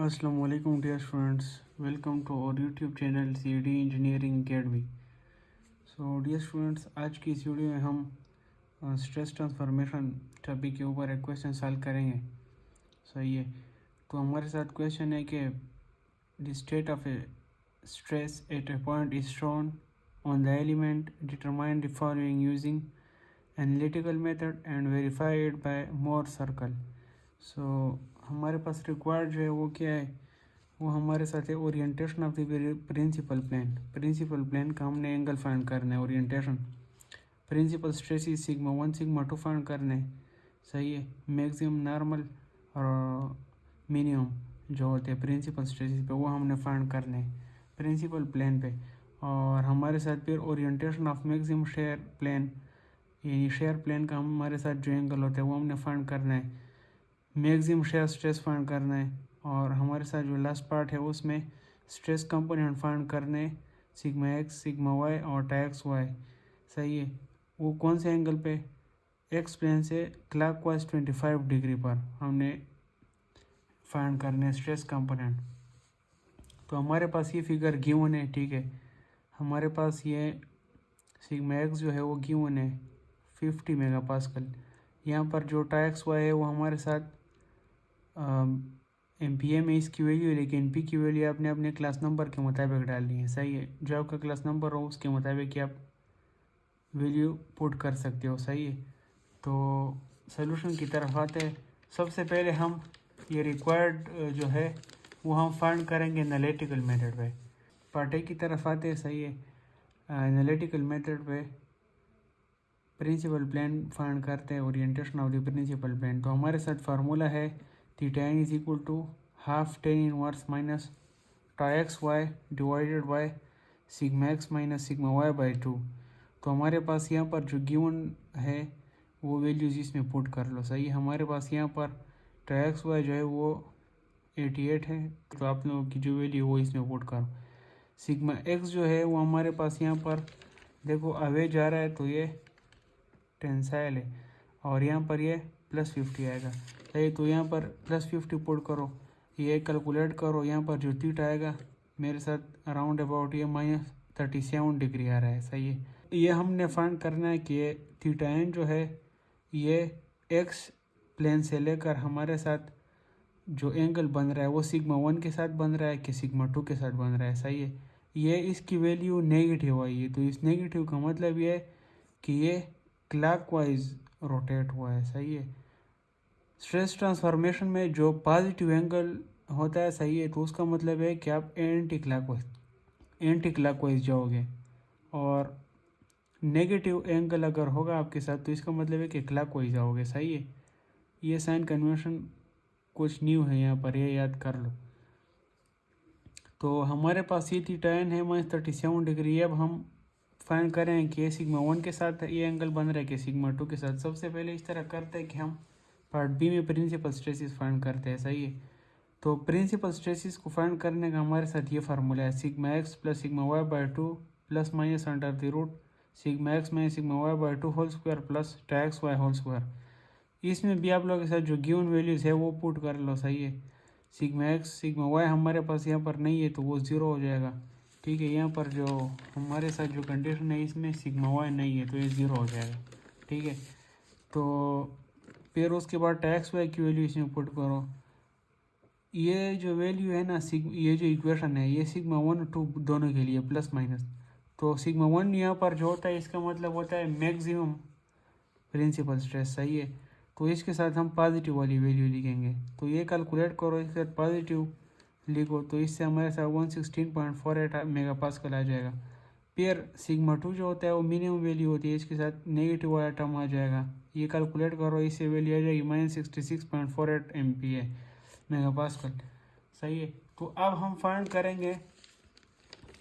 Assalamu alaikum dear students, welcome to our YouTube channel CD Engineering Academy। So dear students, आज की इस video में हम stress transformation topic के ऊपर एक क्वेश्चन सॉल्व करेंगे। सही है, तो हमारे साथ क्वेश्चन है कि the state of a stress at a point is shown on the element, determine the following using analytical method and verified by Mohr circle. So हमारे पास रिक्वायर्ड जो है वो क्या है, वो हमारे साथ है orientation of the principal plane. Principal plane का हमने एंगल फाइंड करना है, orientation. Principal stress is sigma 1 sigma 2 find करना है। सही है, मैक्सिमम नॉर्मल और मिनिमम जो होते हैं प्रिंसिपल स्ट्रेसिस पे वो हमने फाइंड करने हैं प्रिंसिपल प्लेन पे। और हमारे साथ फिर orientation of maximum shear plane, यानी शेयर प्लेन का हमारे साथ जो एंगल होता है वो हमने फाइंड करना है। मैक्सिमम शेयर स्ट्रेस फाइंड करना है और हमारे साथ जो लास्ट पार्ट है उसमें स्ट्रेस कंपोनेंट फाइंड करने, सिग्मा एक्स सिग्मा वाई और टाइक्स वाई। सही है, वो कौन से एंगल पे, एक्स प्लेन से क्लॉकवाइज 25 डिग्री पर हमने फाइंड करने स्ट्रेस कंपोनेंट। तो हमारे पास ये फिगर गिवन है, ठीक है। हमारे पास ये सिग्मा एक्स जो है वो गिवन है 50 मेगापास्कल। यहाँ पर जो टाइक्स वाई है वो हमारे साथ एमपीए में इसकी वैल्यू है, लेकिन एनपी की वैल्यू आपने अपने क्लास नंबर के मुताबिक डालनी है। सही है, जो आपका क्लास नंबर हो उसके मुताबिक ही आप वैल्यू पुट कर सकते हो। सही है, तो सॉल्यूशन की तरफ आते हैं। सबसे पहले हम ये रिक्वायर्ड जो है वो हम फाइंड करेंगे एनालिटिकल मेथड पे। पार्ट ए की तरफ आते हैं। सही है, एनालिटिकल मेथड पे प्रिंसिपल प्लेन फाइंड करते हैं, orientation of the principal plane. तो हमारे साथ फार्मूला है theta n is equal to half tan inverse minus tau x Y divided by sigma x minus sigma Y by 2। तो हमारे पास यहाँ पर जो गिवन है वो वैल्यूज इसमें पुट कर लो। सही है, हमारे पास यहाँ पर टाइक्स वाई जो है वो 88 है, तो आप लोगों की जो वैल्यू वो इसमें पुट करो। सिग्मा एक्स जो है वो हमारे पास यहाँ पर देखो अवे जा रहा है तो ये टेंसाइल है और यहाँ पर ये +50 आएगा। सही, तो यहाँ पर +50 पुट करो, ये कैलकुलेट करो। यहाँ पर जो थीटा आएगा मेरे साथ अराउंड अबाउट ये -37 डिग्री आ रहा है। सही है, ये हमने फाइंड करना है कि ये थीटा एन जो है ये एक्स प्लेन से लेकर हमारे साथ जो एंगल बन रहा है वो सिग्मा 1 के साथ बन रहा है कि सिग्मा 2 के साथ बन रहा है। सही है, ये इसकी वैल्यू नेगेटिव आई है, तो इस नेगेटिव का मतलब ये है कि ये क्लॉकवाइज रोटेट हुआ है। सही है, स्ट्रेस ट्रांसफॉर्मेशन में जो पॉजिटिव एंगल होता है, सही है, तो उसका मतलब है कि आप एंटी क्लॉकवाइज जाओगे। और नेगेटिव एंगल अगर होगा आपके साथ तो इसका मतलब है कि क्लॉकवाइज जाओगे। सही है, ये साइन कन्वेंशन कुछ न्यू है यहाँ पर, ये याद कर लो। तो हमारे पास ये थीटा n है -37 डिग्री। अब हम फाइंड करें कि सिग्मा 1 के साथ ये एंगल बन रहा है कि सिग्मा 2 के साथ। सबसे पहले इस तरह करते हैं कि हम पार्ट बी में प्रिंसिपल स्ट्रेसिस फाइंड करते हैं। सही है, तो प्रिंसिपल स्ट्रेसिस को फाइंड करने का हमारे साथ ये फार्मूला है sigma x plus sigma Y by 2 plus minus under the root sigma x minus sigma Y by 2 whole square plus tau x y whole square. इसमें भी आप लोगों के साथ जो गिवन वैल्यूज है वो पुट कर लो। सही है, सिग्मा एक्स सिग्मा वाई हमारे पास यहाँ पर नहीं है तो वो 0 हो जाएगा। ठीक है, यहाँ पर जो हमारे साथ जो कंडीशन है इसमें सिग्मा वाई नहीं है तो ये 0 हो जाएगा। ठीक है, तो फिर उसके बाद टैक्स वाई की वैल्यू इसमें पुट करो। ये जो वैल्यू है ना, ये जो इक्वेशन है ये सिग्मा 1 2 दोनों के लिए प्लस माइनस। तो सिग्मा 1 यहाँ पर जो होता है इसका मतलब होता है मैक्सिमम प्रिंसिपल स्ट्रेस। सही है, तो इसके साथ हम पॉजिटिव वाली वैल्यू लिखेंगे। तो ये कैलकुलेट करो, इसके साथ पॉजिटिव लिखो तो इससे हमारे साथ 116.48 मेगापास्कल आ जाएगा। फिर सिग्मा 2 जो होता है वो मिनिमम वैल्यू होती है, इसके साथ नेगेटिव वाला टर्म आ जाएगा। ये कैलकुलेट करो, इससे वैल्यू आ जाएगी -66.48 MPa मेगापास्कल। सही है, तो अब हम फाइंड करेंगे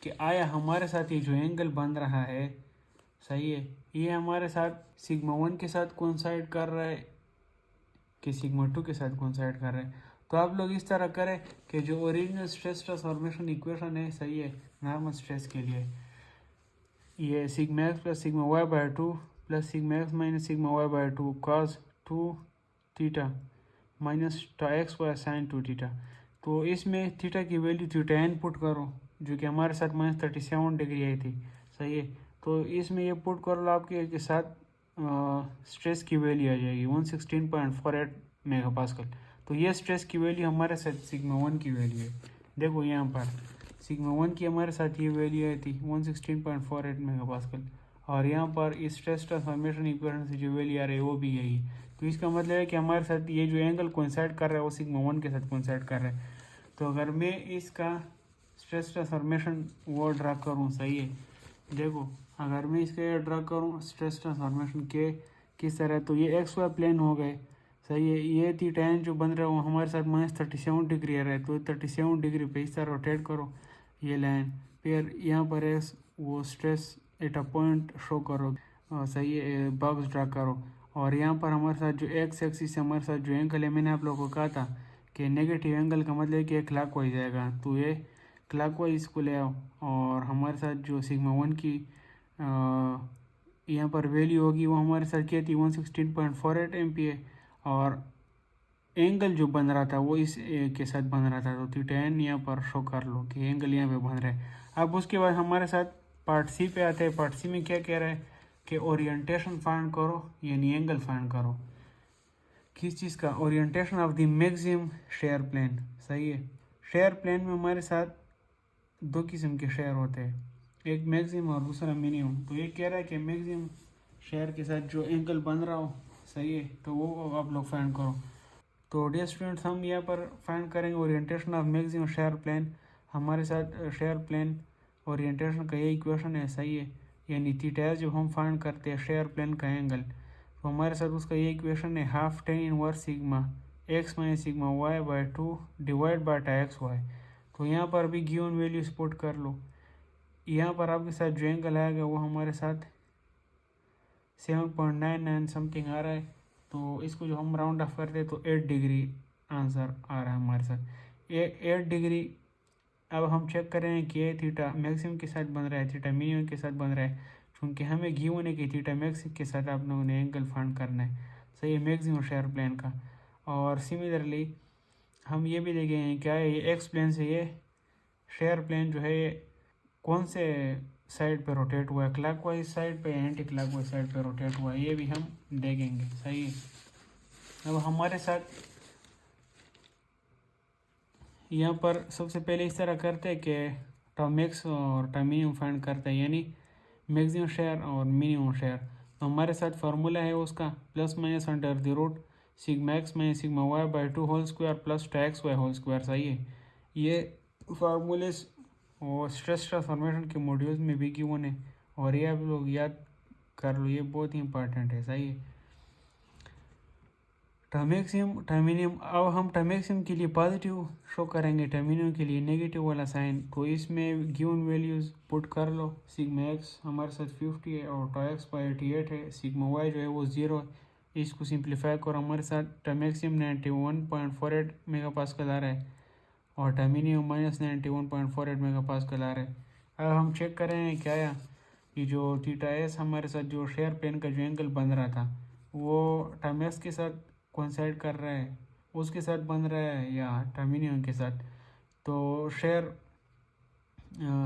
कि आया हमारे साथ ये जो एंगल बन रहा है, सही है, ये हमारे साथ सिग्मा 1 के साथ कोइंसाइड कर रहा है कि सिग्मा 2 के साथ कोइंसाइड कर रहा है। तो आप लोग इस तरह करें कि जो ओरिजिनल स्ट्रेस ट्रांसफॉर्मेशन इक्वेशन है, सही है, नॉर्मल स्ट्रेस के लिए ये sigma x plus sigma Y by 2 plus sigma x minus sigma Y by 2 cos 2 theta minus x y sine 2 theta. तो इसमें थीटा की वैल्यू थीटा एन पुट करो, जो कि हमारे साथ -37 डिग्री आई थी। सही है, तो इसमें ये पुट कर लो, आपके के साथ स्ट्रेस की वैल्यू आ जाएगी 116.48 मेगा पास्कल। तो ये स्ट्रेस की वैल्यू हमारे साथ सिग्मा 1 की वैल्यू है। देखो यहाँ पर सिग्मा 1 की हमारे साथ ये वैल्यू आई थी 116.48 मेगा पास्कल, और यहाँ पर इस स्ट्रेस ट्रांसफॉर्मेशन इक्वेशन से जो वैल्यू आ रही है वो भी यही है। तो इसका मतलब है कि हमारे साथ ये जो एंगल कोइंसाइड कर रहा है वो सिग्मा 1 के साथ कोइंसाइड कर रहा है। तो अगर मैं इसका स्ट्रेस ट्रांसफॉर्मेशन वो ड्रा करूँ, सही है, देखो अगर मैं इसके ड्रा करूँ स्ट्रेस ट्रांसफॉर्मेशन के किस तरह, तो ये एक्स वाई प्लेन हो गए। सही है, ये थीटा एन जो बन रहा है वो हमारे साथ -37 डिग्री आ रहा है, तो 37 डिग्री पे इस तरह रोटेट करो ये लाइन, फिर यहाँ पर है वो stress at a point show करो, सही है, बॉक्स ड्रा करो। और यहाँ पर हमारे साथ जो एक्स एक्सिस से हमारे साथ जो एंगल है, मैंने आप लोगों को कहा था कि नेगेटिव एंगल का मतलब है कि क्लॉकवाइज आएगा, तो ये क्लॉकवाइज इसको ले आओ। और हमारे साथ जो सिग्मा 1 की यहाँ पर वैल्यू होगी वो हमारे साथ क्या थी 116.48 MPa, और एंगल जो बन रहा था वो इस के साथ बन रहा था, तो थीटा एन यहाँ पर शो कर लो कि एंगल यहाँ पे बन रहा है। अब उसके बाद हमारे साथ पार्ट सी पे आते हैं। पार्ट सी में क्या कह रहा है कि ओरिएंटेशन फाइंड करो, यानी एंगल फाइंड करो। किस चीज़ का? Orientation of the maximum shear plane. सही है, शेयर प्लेन में हमारे साथ दो किस्म के शेयर होते हैं, एक मैक्सिमम और दूसरा मिनिमम। तो ये कह रहा है कि मैक्सिमम शेयर के साथ जो एंगल बन रहा हो, सही है, तो वो आप लोग फाइंड करो। तो डियर स्टूडेंट्स, हम यहाँ पर फाइंड करेंगे orientation of maximum shear plane. हमारे साथ शेयर प्लेन ओरिएंटेशन का ये इक्वेशन है, सही है, यानी थीटा जब हम फाइंड करते हैं शेयर प्लेन का एंगल, तो हमारे साथ उसका ये इक्वेशन है half tan inverse sigma x minus sigma y/2 divide by tau x Y. तो यहाँ पर भी गिवन वैल्यूज पुट कर लो। यहाँ पर आपके साथ जो एंगल आएगा वो हमारे साथ 7.99 समथिंग आ रहा है, तो इसको जो हम राउंड ऑफ करते हैं तो 8 डिग्री आंसर आ रहा है हमारे साथ। ये 8 डिग्री। अब हम चेक करें कि ये थीटा मैक्सिमम के साथ बन रहा है, थीटा मिनिमम के साथ बन रहा है, क्योंकि हमें गिवन है कि थीटा मैक्सिमम के साथ आप लोगों ने एंगल फाइंड करना है, सही है, मैक्सिमम शेयर प्लेन का। और सिमिलरली हम ये भी देखेंगे क्या है, ये एक्स प्लेन से ये शेयर प्लेन जो है ये कौन से साइड पे रोटेट हुआ है, क्लॉकवाइज साइड पे, एंटी क्लॉकवाइज साइड पे रोटेट हुआ है, ये भी हम देखेंगे। सही है, अब हमारे साथ यहाँ पर सबसे पहले इस तरह करते हैं कि टर्म एक्स और टर्म मिनिमम फाइंड करते हैं, यानी मैक्सिमम शेयर और मिनिमम शेयर। तो हमारे साथ फार्मूला है उसका plus minus under the root sigma x minus sigma y/2 whole square plus tau x y whole square. सही है, ये फार्मूले और स्ट्रेस ट्रांसफॉर्मेशन के मॉड्यूल्स में भी गिवन है, और ये आप लोग याद कर लो, ये बहुत ही इंपॉर्टेंट है। सही है, टर्मेक्सियम टर्मिनियम। अब हम टर्मेक्सियम के लिए पॉजिटिव शो करेंगे, टर्मिनियम के लिए नेगेटिव वाला साइन। तो इसमें गिवन वैल्यूज पुट कर लो। सिग्मा एक्स हमारे साथ 50 है और टॉक्स/88 है, सिग्मा वाई जो है वो 0 है। इसको सिंप्लीफाई करो, हमारे साथ टर्मेक्सियम 91.48 मेगा पास्कल आ रहा है और टर्मिनियम -91.48 मेगा पास्कल आ रहा है। अब हम चेक करेंगे क्या आया, कि जो थीटा एस हमारे साथ जो शेयर प्लेन का जो एंगल बन रहा था वो टर्मेक्स के साथ कोइंसाइड कर रहा है, उसके साथ बन रहा है या टर्मिनियम के साथ। तो शेयर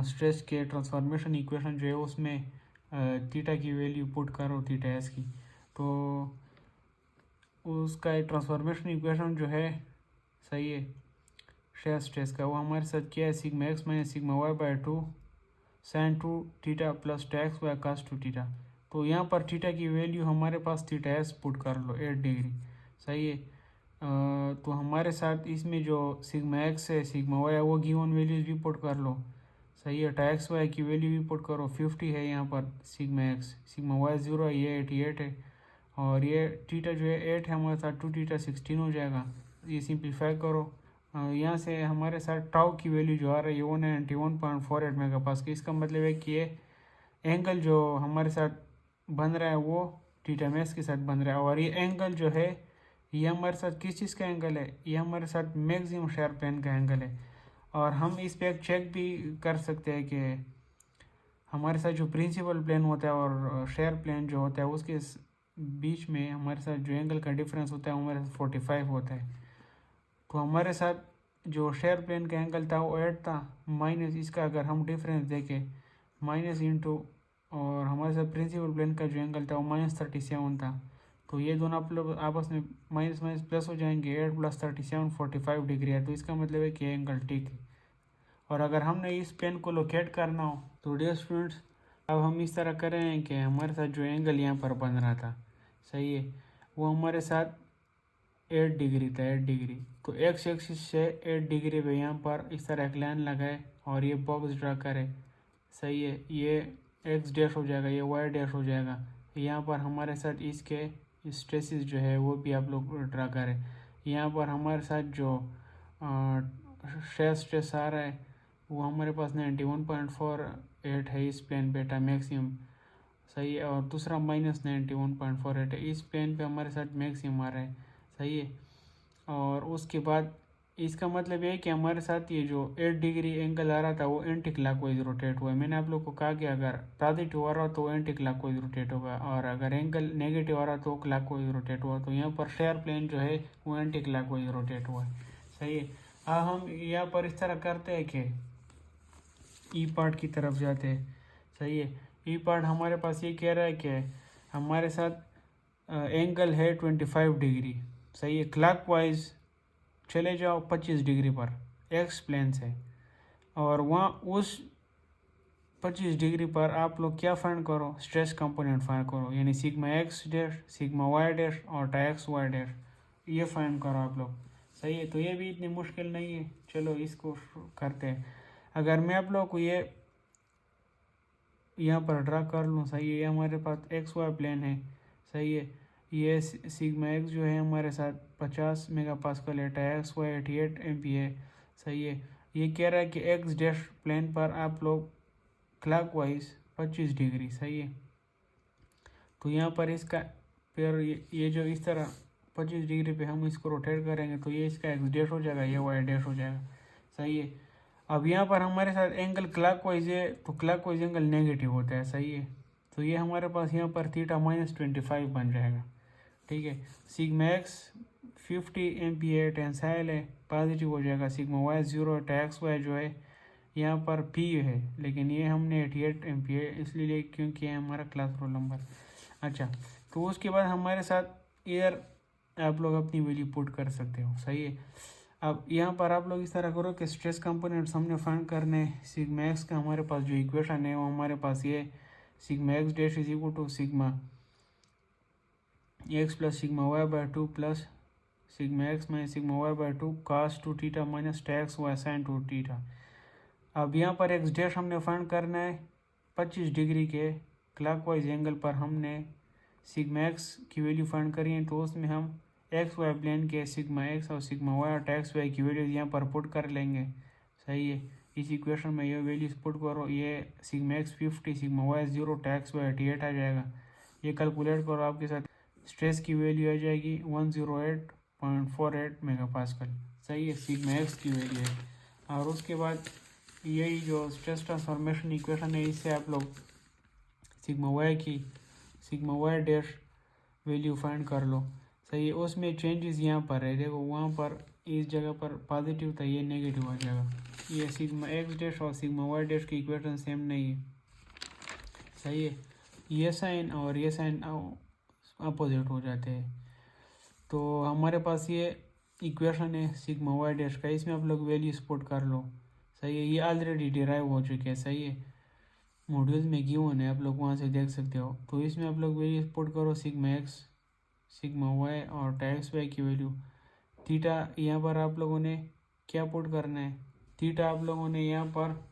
स्ट्रेस के ट्रांसफॉर्मेशन इक्वेशन जो है उसमें थीटा की वैल्यू पुट करो, थीटा एस की, तो उसका ट्रांसफॉर्मेशन इक्वेशन जो है, सही है, शेयर स्ट्रेस का, वो हमारे साथ क्या है, sigma x minus sigma y/2 sin 2 theta plus tau x y cos 2 theta. तो यहाँ पर थीटा की वैल्यू हमारे पास थीटा एस पुट कर लो 8 डिग्री। सही है, तो हमारे साथ इसमें जो सिग्मा एक्स है सिग्मा वाई है वो गिवन वैल्यूज भी पुट कर लो। सही है, टैक्स वाई की वैल्यू भी पुट करो, 50 है यहाँ पर सिग्मा एक्स, सिग्मा वाई 0 है, ये 88 है, और ये थीटा जो है 8 है हमारे साथ, 2 थीटा 16 हो जाएगा। ये सिंप्लीफाई करो, यहाँ से हमारे साथ टाउ की वैल्यू जो आ रही है वो 91.48 मेगा पास की। इसका मतलब है कि ये एंगल जो हमारे साथ बन रहा है वो थीटा मैक्स के साथ बन रहा है, और ये एंगल जो है ये हमारे साथ किस चीज़ का एंगल है, ये हमारे साथ मैक्सिमम शेयर प्लेन का एंगल है। और हम इस पर एक चेक भी कर सकते हैं कि हमारे साथ जो प्रिंसिपल प्लेन होता है और शेयर प्लेन जो होता है उसके बीच में हमारे साथ जो एंगल का डिफरेंस होता है वो हमारे साथ 45 होता है। तो हमारे साथ जो शेयर प्लेन का एंगल था वो 8 था, माइनस इसका अगर हम डिफरेंस देखें माइनस इंटू, और हमारे साथ प्रिंसिपल प्लेन का जो एंगल था वो -37 था। तो ये दोनों आप लोग आपस में माइनस माइनस प्लस हो जाएंगे, 8 + 37 45 डिग्री है। तो इसका मतलब है कि एंगल ठीक है। और अगर हमने इस पेन को लोकेट करना हो तो डियर स्टूडेंट्स अब हम इस तरह कर रहे हैं कि हमारे साथ जो एंगल यहाँ पर बन रहा था, सही है, वो हमारे साथ 8 डिग्री था, 8 डिग्री। तो एक्स एक्सिस से 8 डिग्री पे यहाँ पर इस तरह एक लाइन लगाए और ये बॉक्स ड्रा करे, सही है। ये एक्स डैश हो जाएगा, ये वाई डैश हो जाएगा। यहाँ पर हमारे साथ इसके स्ट्रेसिस जो है वो भी आप लोग ड्रा करें। यहाँ पर हमारे साथ जो स्ट्रेस आ रहा है वो हमारे पास 91.48 है इस प्लेन पे मैक्सिमम, सही है। और दूसरा -91.48 है, इस प्लेन पे हमारे साथ मैक्सिमम आ रहा है, सही है। और उसके बाद इसका मतलब ये है कि हमारे साथ ये जो 8 डिग्री एंगल आ रहा था वो एंटी क्लॉकवाइज रोटेट हुआ है। मैंने आप लोग को कहा कि अगर पॉजिटिव आ रहा तो एंटी क्लॉकवाइज रोटेट होगा, और अगर एंगल नेगेटिव आ रहा तो क्लॉकवाइज रोटेट हुआ। तो यहाँ पर शेयर प्लेन जो है वो एंटी क्लॉकवाइज रोटेट हुआ है, सही है। अब हम यहाँ पर इस तरह करते हैं कि ई पार्ट की तरफ जाते हैं, सही है। ई पार्ट हमारे पास ये कह रहा है कि हमारे साथ एंगल है 25 डिग्री, सही है। क्लॉकवाइज चले जाओ 25 डिग्री पर एक्स प्लेन से, और वहाँ उस 25 डिग्री पर आप लोग क्या फाइंड करो, स्ट्रेस कंपोनेंट फाइंड करो, यानी sigma x dash, sigma y dash और टाइक्स वाई डैश, ये फाइंड करो आप लोग, सही है। तो ये भी इतनी मुश्किल नहीं है, चलो इसको करते हैं। अगर मैं आप लोग को ये यहाँ पर ड्रा कर लूँ, सही है, ये हमारे पास एक्स वाई प्लेन है, सही है। ये सिग्मा एक्स जो है हमारे साथ 50 मेगापास्कल है, टाइक्स वाई 88 MP है, सही है। ये कह रहा है कि एक्स डैश प्लेन पर आप लोग क्लॉकवाइज 25 डिग्री, सही है। तो यहाँ पर इसका फिर ये जो इस तरह 25 डिग्री पे हम इसको रोटेट करेंगे तो ये इसका एक्स डैश हो जाएगा, ये वाई डैश हो जाएगा, सही है। अब यहाँ पर हमारे साथ एंगल क्लॉकवाइज है तो क्लॉकवाइज एंगल नेगेटिव होता है, सही है। तो ये हमारे पास यहाँ पर थीटा -25 बन जाएगा, ठीक है। सिग्मा एक्स 50 MP है, टेंसाइल है, पॉजिटिव हो जाएगा। सिग्मा वाई 0 है, टैक्स वाई जो है यहाँ पर P है, लेकिन ये हमने 88 MP है इसलिए क्योंकि ये हमारा क्लास रोल नंबर। अच्छा, तो उसके बाद हमारे साथ इधर आप लोग अपनी वैल्यू पुट कर सकते हो, सही है। अब यहाँ पर आप लोग इस तरह करो कि स्ट्रेस कंपोनेंट्स हमने फाइंड करने, सिग्मा एक्स का हमारे पास जो इक्वेशन है वो हमारे पास ये sigma x dash is equal to sigma x plus sigma y by 2 plus sigma x minus sigma y by 2 cos 2 theta minus tau x y sine 2 theta. अब यहाँ पर एक्स डैश हमने फाइंड करना है 25 डिग्री के क्लॉकवाइज एंगल पर हमने sigma x की वैल्यू फाइंड करी है, तो उसमें हम एक्स वाई प्लेन के सिग्मा एक्स और सिग्मा वाई और टैक्स वाई की वैल्यूज यहाँ पर पुट कर लेंगे, सही है। इस इक्वेशन में ये वैल्यूज पुट करो, ये sigma x 50, sigma y 0, tau x y 88 आ जाएगा। ये कैलकुलेट करो, आपके साथ स्ट्रेस की वैल्यू आ जाएगी 108.48 मेगापास्कल, सही है, सिग्मा एक्स की वैल्यू है। और उसके बाद यही जो स्ट्रेस ट्रांसफॉर्मेशन इक्वेशन है इससे आप लोग सिग्मा वाई की sigma y dash value find कर लो, सही है। उसमें चेंजेस यहाँ पर है, देखो वहाँ पर इस जगह पर पॉजिटिव था, ये नेगेटिव आ जाएगा। ये सिग्मा एक्स डैश और सिग्मा वाई डैश की इक्वेशन सेम नहीं है, सही है। ये साइन और ये साइन अपोजिट हो जाते हैं। तो हमारे पास ये इक्वेशन है सिग्मा वाई डैश का, इसमें आप लोग वैल्यू पुट कर लो, सही है। ये ऑलरेडी डिराइव हो चुके हैं, सही है, मॉड्यूल्स में गिवन है, आप लोग वहाँ से देख सकते हो। तो इसमें आप लोग वैल्यू पुट करो, सिग्मा एक्स, सिग्मा वाई और टैक्स वाई की वैल्यू। थीटा यहाँ पर आप लोगों ने क्या पुट करना है, थीटा आप लोगों ने यहाँ पर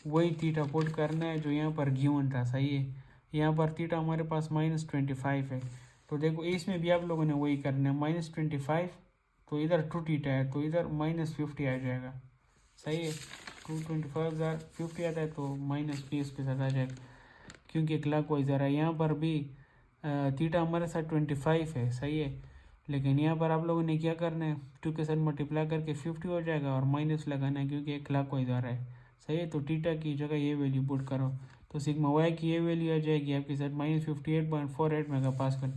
वही थीटा पुट करना है जो यहाँ पर गिवन था, सही है। यहाँ पर थीटा हमारे पास -25 है, तो देखो इसमें भी आप लोगों ने वही करना है, -25, तो इधर 2 थीटा है तो इधर -50 आ जाएगा, सही है। 225,50 आता है तो -20 के साथ आ जाएगा, क्योंकि क्लॉकवाइज आ रहा है। यहाँ पर भी थीटा हमारे साथ 25 है, सही है, लेकिन यहाँ पर आप लोगों ने क्या करना है, 2 के साथ मल्टीप्लाई करके 50 हो जाएगा और माइनस लगाना है क्योंकि क्लॉकवाइज आ रहा है, सही है। तो थीटा की जगह ये वैल्यू पुट करो, तो सिग्मा वाई की ये वैल्यू आ जाएगी आपके साथ -58.48 मेगापास्कल।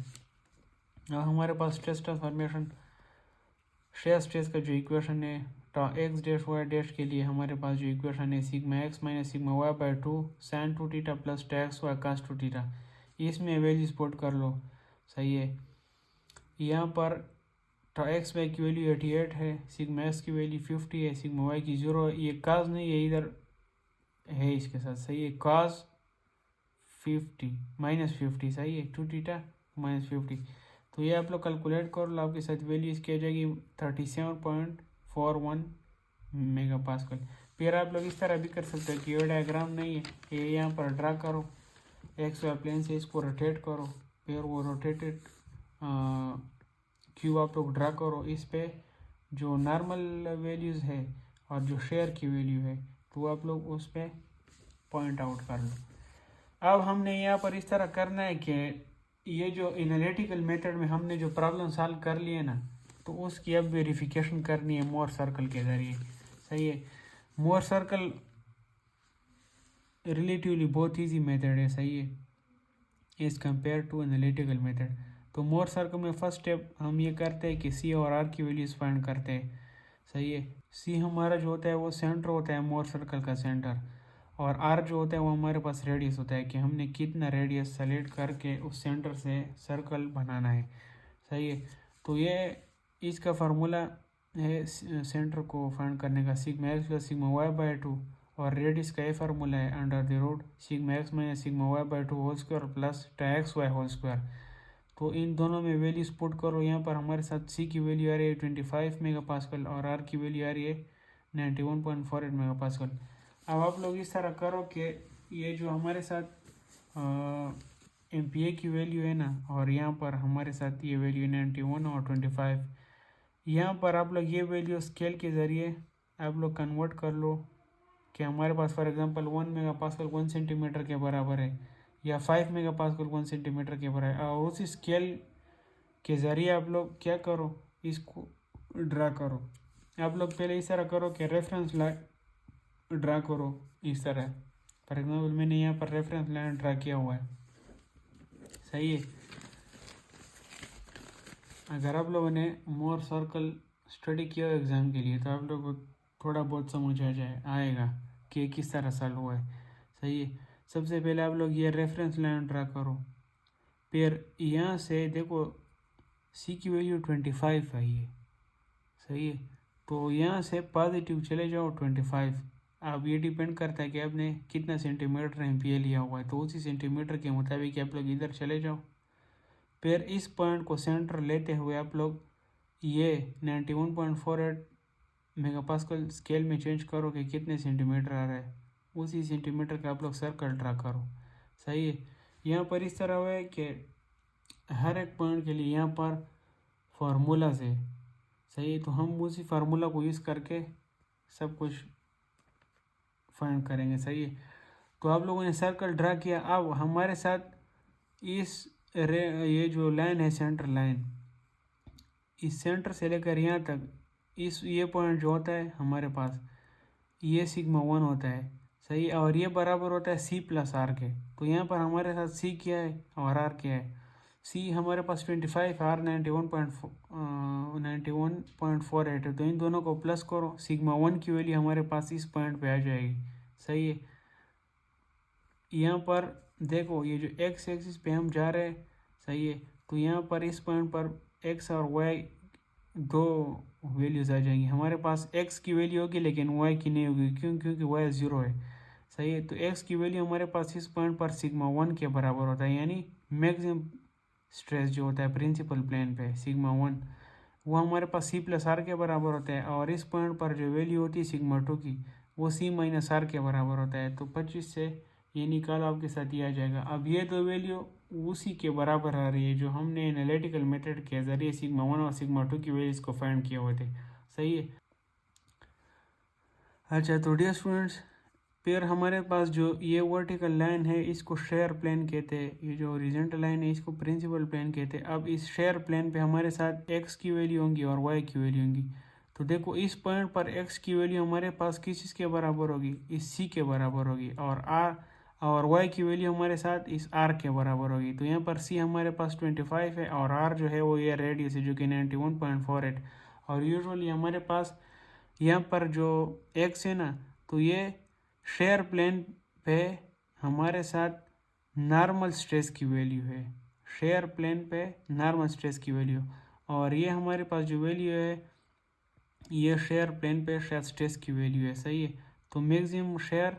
और हमारे पास स्ट्रेस ट्रांसफॉर्मेशन शेयर स्ट्रेस का जो इक्वेशन है एक्स डैश वाई डैश के लिए हमारे पास जो इक्वेशन है sigma x minus sigma Y by 2 sine 2 theta plus tau x y cos 2 theta, इसमें वैल्यूज पुट कर लो। सही है। यहाँ पर एक्स वाई की वैल्यू 88 है, सिग्मा एक्स की वैल्यू 50 है, सिग्मा वाई की 0 है। ये कास नहीं है, इधर है इसके साथ। सही है। कास 50 माइनस 50, सही है, 2 थीटा माइनस 50। तो ये आप लोग कैलकुलेट कर लो, आपके साथ वैल्यू इसकी आ जाएगी 37.41 मेगा पास्कल। फिर आप लोग इस तरह भी कर सकते हो कि ये डायग्राम नहीं है, ये यहाँ पर ड्रा करो, एक्स वाई प्लेन से इसको रोटेट करो, फिर वो रोटेटेड क्यूब आप लोग ड्रा करो। इस पे जो नॉर्मल वैल्यूज़ है और जो शेयर की वैल्यू है तो आप लोग उस पर पॉइंट आउट कर लो। अब हमने यहाँ पर इस तरह करना है कि ये जो एनालिटिकल मेथड में हमने जो प्रॉब्लम सॉल्व कर लिए ना, तो उसकी अब वेरिफिकेशन करनी है मोर सर्कल के ज़रिए। सही है। मोर सर्कल रिलेटिवली बहुत इजी मेथड है। सही है, as compare to analytical method. तो मोर सर्कल में फर्स्ट स्टेप हम ये करते हैं कि सी और आर की वैल्यूज फाइंड करते हैं। सही है। सी हमारा जो होता है वो सेंटर होता है, मोर सर्कल का सेंटर, और आर जो होता है वो हमारे पास रेडियस होता है कि हमने कितना रेडियस सेलेक्ट करके उस सेंटर से सर्कल बनाना है। सही है। तो ये इसका फार्मूला है सेंटर को फाइंड करने का, sigma x plus sigma Y by 2, और रेडियस का ये फार्मूला है under the root sigma x minus sigma Y by 2 whole square plus tan x y whole square. तो इन दोनों में वैल्यूज पुट करो। यहाँ पर हमारे साथ सी की वैल्यू आ रही है 25 मेगा पास्कल और आर की वैल्यू आ रही है 91.48 मेगा पास्कल। अब आप लोग इस तरह करो कि ये जो हमारे साथ एमपीए की वैल्यू है ना, और यहाँ पर हमारे साथ ये वैल्यू 91 और 25, यहाँ पर आप लोग ये वैल्यू स्केल के ज़रिए आप लोग कन्वर्ट कर लो कि हमारे पास for example 1 mega pascal 1 centimetre के बराबर है, या 5 मेगा पास्कल 1 सेंटीमीटर के बराबर है। और उस स्केल के ज़रिए आप लोग क्या करो, इसको ड्रा करो। आप लोग पहले इस तरह करो कि रेफरेंस लाइन ड्रा करो इस तरह। फॉर एग्जांपल मैंने यहाँ पर रेफरेंस लाइन ड्रा किया हुआ है। सही है। अगर आप लोगों ने मोर सर्कल स्टडी किया एग्ज़ाम के लिए तो आप लोगों को थोड़ा बहुत समझ आएगा कि किस तरह सॉल्व हुआ है। सही है। सबसे पहले आप लोग ये रेफरेंस लाइन ड्रा करो, फिर यहाँ से देखो सी की वैल्यू 25 आई है। सही है। तो यहाँ से पॉजिटिव चले जाओ 25। अब ये डिपेंड करता है कि आपने कितना सेंटीमीटर एमपीए लिया हुआ है, तो उसी सेंटीमीटर के मुताबिक आप लोग इधर चले जाओ। फिर इस पॉइंट को सेंटर लेते हुए आप लोग ये 91.48 मेगापास्कल स्केल में चेंज करो कि कितने सेंटीमीटर आ रहा है, उसी सेंटीमीटर का आप लोग सर्कल ड्रा करो। सही है। यहाँ पर इस तरह हुआ है कि हर एक पॉइंट के लिए यहाँ पर फार्मूला से, सही है, तो हम उसी फार्मूला को यूज़ करके सब कुछ फाइंड करेंगे। सही है। तो आप लोगों ने सर्कल ड्रा किया। अब हमारे साथ ये जो लाइन है सेंटर लाइन, इस सेंटर से लेकर यहाँ तक ये पॉइंट जो होता है हमारे पास ये सिग्मा 1 होता है। सही। और ये बराबर होता है सी प्लस आर के। तो यहाँ पर हमारे साथ सी क्या है और आर क्या है। सी हमारे पास 25, आर 91.48 है। तो इन दोनों को प्लस करो, सिग्मा 1 की वैल्यू हमारे पास इस पॉइंट पे आ जाएगी। सही है। यहाँ पर देखो ये जो एक्स एक्सिस पे हम जा रहे हैं। सही है। तो यहाँ पर इस पॉइंट पर एक्स और वाई दो वैल्यूज़ आ जाएंगी। हमारे पास एक्स की वैल्यू होगी लेकिन वाई की नहीं होगी, क्योंकि वाई 0 है। सही है। तो एक्स की वैल्यू हमारे पास इस पॉइंट पर सिग्मा 1 के बराबर होता है, यानी मैक्सिमम स्ट्रेस जो होता है प्रिंसिपल प्लेन पे सिग्मा 1, वो हमारे पास सी प्लस आर के बराबर होता है। और इस पॉइंट पर जो वैल्यू होती है सिग्मा 2 की, वो सी माइनस आर के बराबर होता है। तो 25 से ये निकालो, आपके साथ ये आ जाएगा। अब ये दो वैल्यू उसी के बराबर आ रही है जो हमने एनालिटिकल मेथड के ज़रिए सिग्मा 1 और सिग्मा 2 की वैल्यूज को फाइंड किए हुए थे। सही है। अच्छा, तो डियर स्टूडेंट्स, फिर हमारे पास जो ये वर्टिकल लाइन है इसको शेयर प्लेन कहते हैं, ये जो हॉरिजॉन्टल लाइन है इसको प्रिंसिपल प्लेन कहते हैं। अब इस शेयर प्लेन पे हमारे साथ एक्स की वैल्यू होंगी और वाई की वैल्यू होंगी। तो देखो इस पॉइंट पर एक्स की वैल्यू हमारे पास किस के बराबर होगी, इस सी के बराबर होगी, और वाई की वैल्यू हमारे साथ इस आर के बराबर होगी। तो यहाँ पर सी हमारे पास 25 है और आर जो है वो ये रेडियस है जो कि 91.48। और यूजुअली हमारे पास यहाँ पर जो एक्स है ना, तो ये शेयर प्लेन पे हमारे साथ नॉर्मल स्ट्रेस की वैल्यू है, शेयर प्लेन पे नॉर्मल स्ट्रेस की वैल्यू, और ये हमारे पास जो वैल्यू है ये शेयर प्लेन पे शेयर स्ट्रेस की वैल्यू है। सही है। तो मैक्सिमम शेयर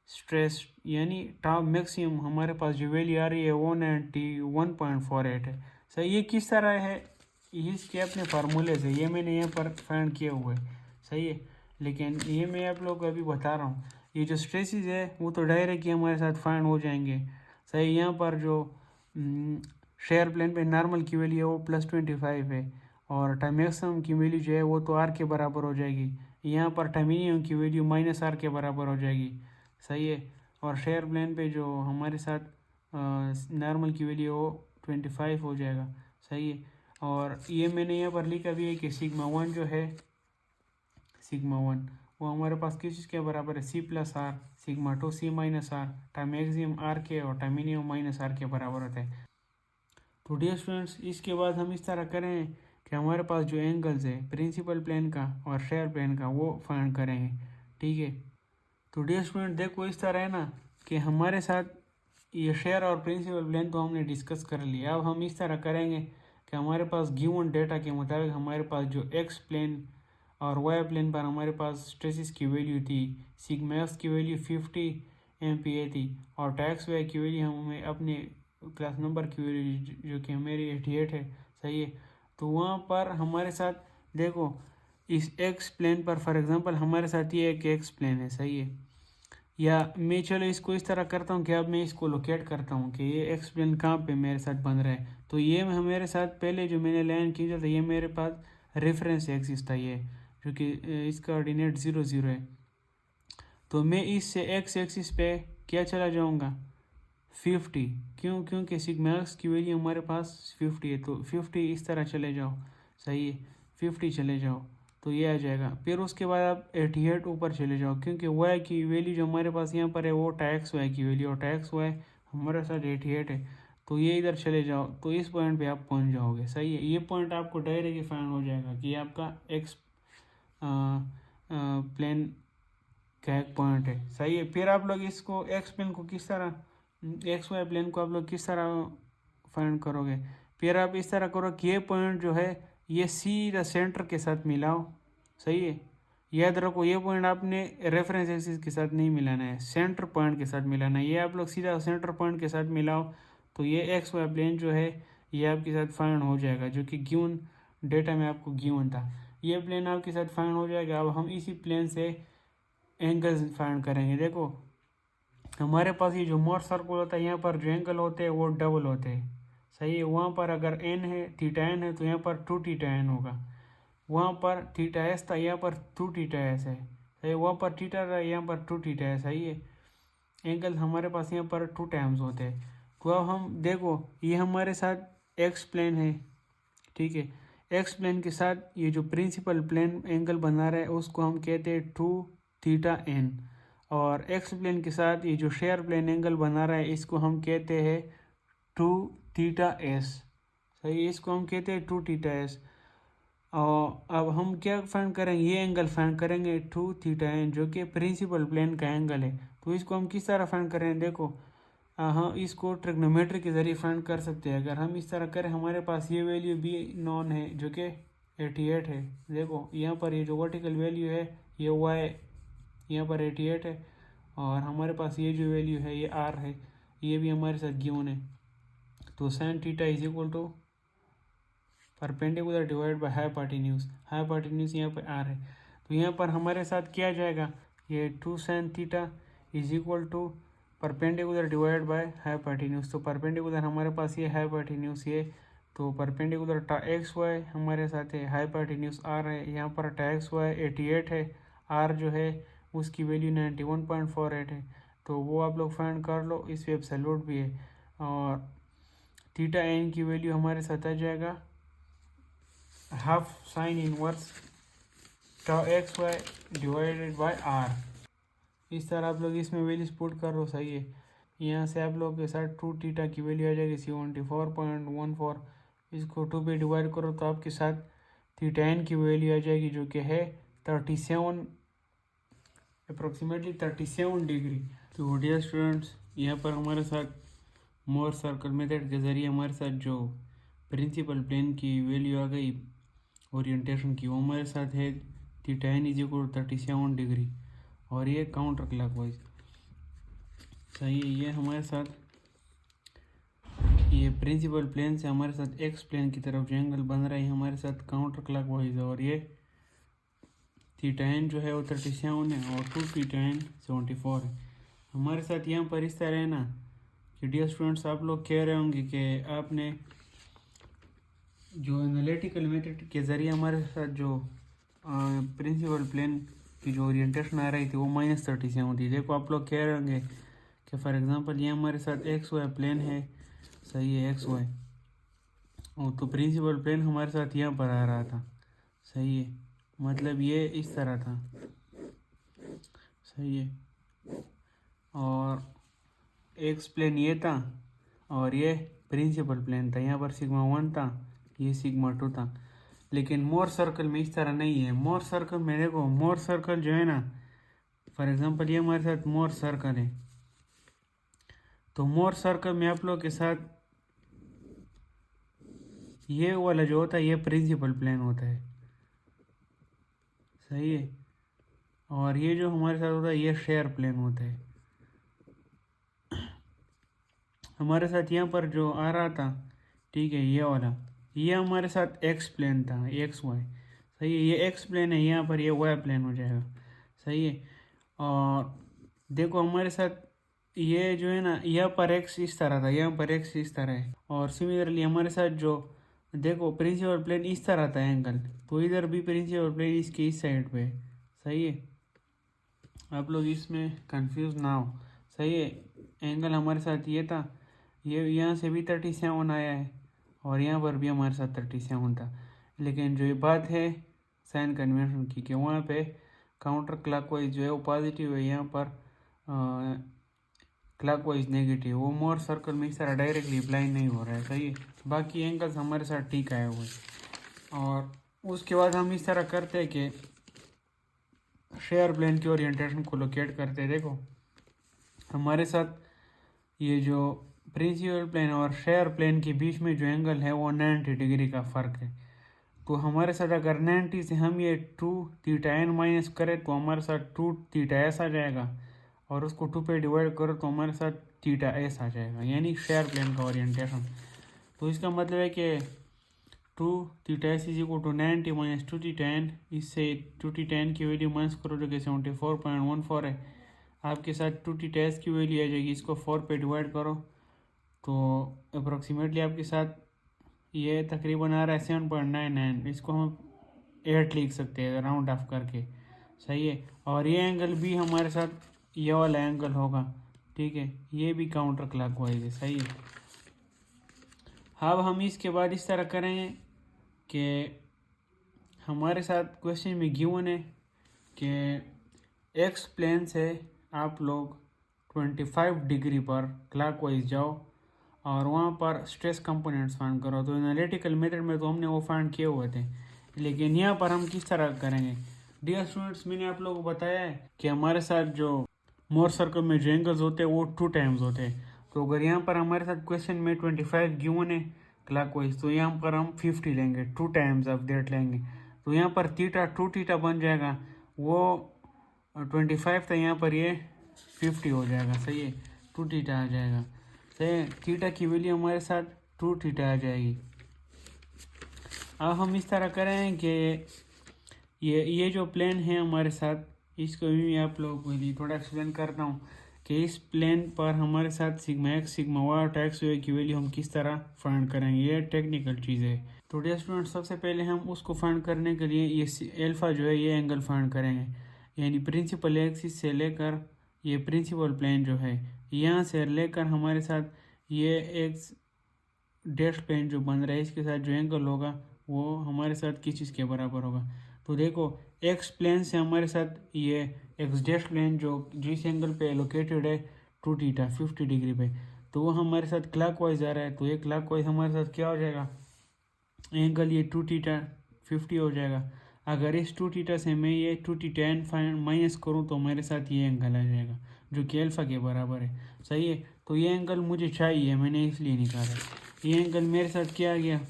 स्ट्रेस यानी टाउ मैक्सिमम हमारे पास जो वैल्यू आ रही है 191.48 है। सही। ये किस तरह है, इसके अपने फार्मूले से ये मैंने यहाँ पर फाइंड किया हुआ है। सही है। लेकिन ये मैं आप लोग को अभी बता रहा हूँ, ये जो स्ट्रेसेस है वो तो डायरेक्ट ही हमारे साथ फाइंड हो जाएंगे। सही। यहाँ पर जो शेयर प्लेन पे नॉर्मल की वैल्यू है वो +25 है, और टाइम मैक्सिमम की वैल्यू जो है वो तो आर के बराबर हो जाएगी। यहाँ पर टाइम मिनिमम की वैल्यू -r के बराबर हो जाएगी। सही है। और शेयर प्लेन पे जो हमारे साथ नॉर्मल की वैल्यू वो 25 हो जाएगा। सही है। और ये मैंने यहाँ पर लिखा भी है कि σ1 जो है, σ1 वो हमारे पास किस चीज़ के बराबर है, C+r, σ2 C-r, time maximum r के और टाइम मिनिमम -r के बराबर होता है। तो डियर स्टूडेंट्स, इसके बाद हम इस तरह करें कि हमारे पास जो एंगल्स है प्रिंसिपल प्लेन का और शेयर प्लेन का वो फाइंड करेंगे। ठीक है। तो डियर स्टूडेंट देखो इस तरह है ना कि हमारे साथ ये शेयर और प्रिंसिपल प्लेन तो हमने डिस्कस कर लिया। अब हम इस तरह करेंगे कि हमारे पास गिवन डेटा के मुताबिक हमारे पास जो एक्स प्लेन और वाई प्लेन पर हमारे पास स्ट्रेसेस की वैल्यू थी, सिग्मा एक्स की वैल्यू 50 MPa थी, और टैक्स वाई की वैल्यू हमें अपने क्लास नंबर की वैल्यू जो कि मेरी 88 है। सही है। तो वहाँ पर हमारे साथ देखो इस एक्स प्लेन पर फॉर एग्जांपल हमारे साथ ये एक एक्स प्लेन है। सही है। या मैं चलो इसको इस तरह करता हूँ कि अब मैं इसको लोकेट करता हूँ कि ये एक्स प्लेन कहाँ पे मेरे साथ बन रहा है। तो ये मेरे साथ पहले जो मैंने लाइन खींचा था ये मेरे पास रेफरेंस एक्सिस था, ये जो कि इसका ऑर्डिनेट 0 0 है। तो मैं इससे एक्स एक्सिस पे क्या चला जाऊँगा, 50। क्यों? क्योंकि सिग्मा एक्स की वैल्यू हमारे पास 50 है, तो 50 इस तरह चले जाओ। सही है। 50 चले जाओ तो ये आ जाएगा। फिर उसके बाद आप 88 ऊपर चले जाओ, क्योंकि वाई की वैल्यू जो हमारे पास यहाँ पर है वो टैक्स वाई की वैल्यू, और टैक्स वाई हमारे साथ 88 है। तो ये इधर चले जाओ तो इस पॉइंट पे आप पहुँच जाओगे। सही है। ये पॉइंट आपको डायरेक्ट फाइंड हो जाएगा कि आपका एक्स प्लेन का एक पॉइंट है। सही है। फिर आप लोग इसको एक्स प्लेन को किस तरह, एक्स वाई प्लेन को आप लोग किस तरह फाइंड करोगे, फिर आप इस तरह करो कि ये पॉइंट जो है ये सीधा सेंटर के साथ मिलाओ। सही है। याद रखो ये पॉइंट आपने रेफरेंस एक्सिस के साथ नहीं मिलाना है, सेंटर पॉइंट के साथ मिलाना है। ये आप लोग सीधा सेंटर पॉइंट के साथ मिलाओ तो ये एक्स वाई प्लेन जो है ये आपके साथ फाइंड हो जाएगा, जो कि गिवन डेटा में आपको गिवन था। ये प्लेन आपके साथ फाइंड हो जाएगा। अब हम इसी प्लेन से एंगल्स फाइंड करेंगे। देखो हमारे पास ये जो मोर सर्कल होता है यहाँ पर जो एंगल होते हैं वो डबल होते हैं। सही है। वहाँ पर अगर एन है, थीटा एन है, तो यहाँ पर 2 थीटा एन होगा। वहाँ पर थीटा एस था, यहाँ पर 2 थीटा एस है। सही है। वहाँ पर थीटा रहा, यहाँ पर 2 थीटा है। सही है। एंगल हमारे पास यहाँ पर 2 टाइम्स होते हैं। तो अब हम देखो ये हमारे साथ एक्स प्लेन है। ठीक है। एक्स प्लेन के साथ ये जो प्रिंसिपल प्लेन एंगल बना रहा है उसको हम कहते हैं 2 थीटा एन, और एक्स प्लेन के साथ ये जो शेयर प्लेन एंगल बना रहा है इसको हम कहते हैं 2 थीटा एस। सही। इसको हम कहते हैं 2 थीटा एस। और अब हम क्या फाइंड करेंगे, ये एंगल फाइंड करेंगे 2 थीटा एन जो कि प्रिंसिपल प्लेन का एंगल है। तो इसको हम किस तरह फाइंड करें, देखो हम इसको ट्रिग्नोमेट्री के ज़रिए फाइंड कर सकते हैं। अगर हम इस तरह करें हमारे पास ये वैल्यू भी नॉन है जो कि 88 है। देखो यहाँ पर ये जो वर्टिकल वैल्यू है ये वाई यहाँ पर 88 है, और हमारे पास ये जो वैल्यू है ये आर है, ये भी हमारे साथ गिवन है। तो sine theta is equal to perpendicular divide by hypotenuse यहाँ पर आर है। तो यहाँ पर हमारे साथ क्या जाएगा, ये 2 sine theta is equal to perpendicular divide by hypotenuse. तो परपेंडिकुलर हमारे पास ये हाइपोटेन्यूज ये, तो परपेंडिकुलर एक्स वाई हमारे साथ है, हाइपोटेन्यूज आर है, यहाँ पर एक्स वाई 88 है, आर जो है उसकी वैल्यू 91.48 है। तो वो आप लोग फाइंड कर लो, इस पे एब्सोल्यूट भी है। और थीटा एन की वैल्यू हमारे साथ आ जाएगा half sine inverse tau x y divided by R. इस तरह आप लोग इसमें वैल्यूज पुट कर लो। सही है। यहाँ से आप लोग के साथ 2 थीटा की वैल्यू आ जाएगी 74.14। इसको 2 पे डिवाइड करो तो आपके साथ थीटा एन की वैल्यू आ जाएगी जो कि है 37 अप्रोक्सीमेटली 37 डिग्री। तो डियर स्टूडेंट्स, यहाँ पर हमारे साथ मोर सर्कल मेथड के ज़रिए हमारे साथ जो प्रिंसिपल प्लेन की वैल्यू आ गई ओरिएंटेशन की, वो हमारे साथ है theta n is equal 37 degree, और ये काउंटर क्लॉकवाइज। सही है, ये हमारे साथ ये प्रिंसिपल प्लेन से हमारे साथ एक्स प्लेन की तरफ जो एंगल बन रहा है हमारे साथ काउंटर क्लॉकवाइज है, और ये थीटा n जो है वो 37 है और 2 थीटा n 74 है। हमारे साथ यहाँ पर इस तरह है ना कि डियर स्टूडेंट्स, आप लोग कह रहे होंगे कि आपने जो एनालिटिकल मेथड के ज़रिए हमारे साथ जो प्रिंसिपल प्लेन की जो ओरिएंटेशन आ रही थी वो -37 थी। देखो आप लोग कह रहे होंगे कि फॉर एग्जांपल ये हमारे साथ एक्स वाई प्लेन है, सही है, एक्स वाई, और तो प्रिंसिपल प्लेन हमारे साथ यहाँ पर आ रहा था, सही है, मतलब ये इस तरह था, सही है, और एक्स प्लेन ये था और ये प्रिंसिपल प्लेन था, यहाँ पर सिग्मा 1 था, ये सिग्मा 2 था। लेकिन मोर सर्कल में इस तरह नहीं है। मोर सर्कल में देखो, मोर सर्कल जो है ना, फॉर एग्जांपल ये हमारे साथ मोर सर्कल है, तो मोर सर्कल में आप लोग के साथ ये वाला जो होता है ये प्रिंसिपल प्लेन होता है, सही है, और ये जो हमारे साथ होता है ये शेयर प्लेन होता है। हमारे साथ यहाँ पर जो आ रहा था, ठीक है, ये वाला, ये हमारे साथ एक्स प्लेन था, एक्स वाई, सही है, ये एक्स प्लेन है, यहाँ पर ये वाई प्लेन हो जाएगा, सही है। और देखो हमारे साथ ये जो है ना, यहाँ पर एक्स इस तरह था, यहाँ पर एक्स इस तरह है, और सिमिलरली हमारे साथ जो देखो प्रिंसिपल प्लेन इस तरह था एंगल, तो इधर भी प्रिंसिपल प्लेन इसके इस साइड पे है, सही है, आप लोग इसमें कंफ्यूज ना हो, सही है। एंगल हमारे साथ ये था, ये यहाँ से भी 37 आया है और यहाँ पर भी हमारे साथ 37 था, लेकिन जो ये बात है साइन कन्वेंशन की कि वहाँ पे काउंटर क्लॉकवाइज जो है वो पॉजिटिव है, यहाँ पर क्लॉकवाइज नेगेटिव, वो मोर सर्कल में इस तरह डायरेक्टली अप्लाई नहीं हो रहा है, सही है। बाकी एंगल्स हमारे साथ ठीक आए हुए हैं। और उसके बाद हम इस तरह करते हैं कि शेयर प्लेन की ओरिएंटेशन को लोकेट करते हैं। देखो हमारे साथ ये जो प्रिंसिपल प्लेन और शेयर प्लेन के बीच में जो एंगल है वो 90 डिग्री का फ़र्क है। तो हमारे साथ अगर 90 से हम ये 2 थीटा n माइनस करें तो हमारे साथ 2 थीटा s आ जाएगा, और उसको 2 पे डिवाइड करो तो हमारे साथ थीटा s आ जाएगा, यानी शेयर प्लेन का ओरिएंटेशन। तो इसका मतलब है कि 2 theta s is equal to 90 minus 2 theta n, इससे 2 थीटा n की वैल्यू माइनस करो जो कि 74.14 है, आपके साथ 2 थीटा s की वैल्यू आ जाएगी, इसको 4 पे डिवाइड करो तो अप्रोक्सीमेटली आपके साथ ये तकरीबन आ रहा है 7.99, इसको हम 8 लिख सकते हैं राउंड ऑफ करके, सही है। और ये एंगल भी हमारे साथ ये वाला एंगल होगा, ठीक है, ये भी काउंटर क्लॉकवाइज है, सही है। अब हम इसके बाद इस तरह करेंगे कि हमारे साथ क्वेश्चन में गिवन है कि एक्स प्लेन से आप लोग 25 डिग्री पर क्लॉकवाइज जाओ और वहाँ पर स्ट्रेस कंपोनेंट्स फाइंड करो। तो एनालिटिकल मेथड में तो हमने वो फाइंड किए हुए थे, लेकिन यहाँ पर हम किस तरह करेंगे। डियर स्टूडेंट्स, मैंने आप लोगों को बताया है कि हमारे साथ जो मोर सर्कल में जो एंगल्स होते हैं वो 2 टाइम्स होते हैं। तो अगर यहाँ पर हमारे साथ क्वेश्चन में 25 गिवन है क्लॉकवाइज, तो यहाँ पर हम 50 लेंगे, 2 टाइम्स ऑफ दैट लेंगे, तो यहाँ पर थीटा 2 थीटा बन जाएगा, वो 25 था, यहाँ पर ये 50 हो जाएगा, सही है, 2 थीटा आ जाएगा, सही, थीटा की वैल्यू हमारे साथ 2 थीटा आ जाएगी। अब हम इस तरह करें कि ये जो प्लेन है हमारे साथ, इसको भी आप लोगों के लिए थोड़ा एक्सप्लेन करता हूँ कि इस प्लेन पर हमारे साथ सिग्मा एक्स सिग्मा वाई और एक्स वाई की वैल्यू हम किस तरह फाइंड करेंगे, ये टेक्निकल चीज़ है। तो डियर स्टूडेंट, सबसे पहले हम उसको फाइंड करने के लिए ये अल्फ़ा जो है ये एंगल फाइंड करेंगे, यानी प्रिंसिपल एक्सिस से लेकर ये प्रिंसिपल प्लेन जो है यहाँ से लेकर हमारे साथ ये एक्स डैश प्लेन जो बन रहा है इसके साथ जो एंगल होगा वो हमारे साथ किस चीज़ के बराबर होगा। तो देखो एक्स प्लेन से हमारे साथ ये एक्स डैश प्लेन जो जिस एंगल पे लोकेटेड है 2 थीटा 50 डिग्री पे, तो वो हमारे साथ क्लॉकवाइज आ रहा है, तो ये क्लॉकवाइज हमारे साथ क्या हो जाएगा, एंगल ये 2 थीटा 50 हो जाएगा। अगर इस 2 थीटा से मैं ये 2 tan माइनस करूँ तो मेरे साथ ये एंगल आ जाएगा जो कि अल्फ़ा के बराबर है। सही है, तो ये एंगल मुझे चाहिए, मैंने इसलिए निकाला। ये एंगल मेरे साथ क्या आ गया,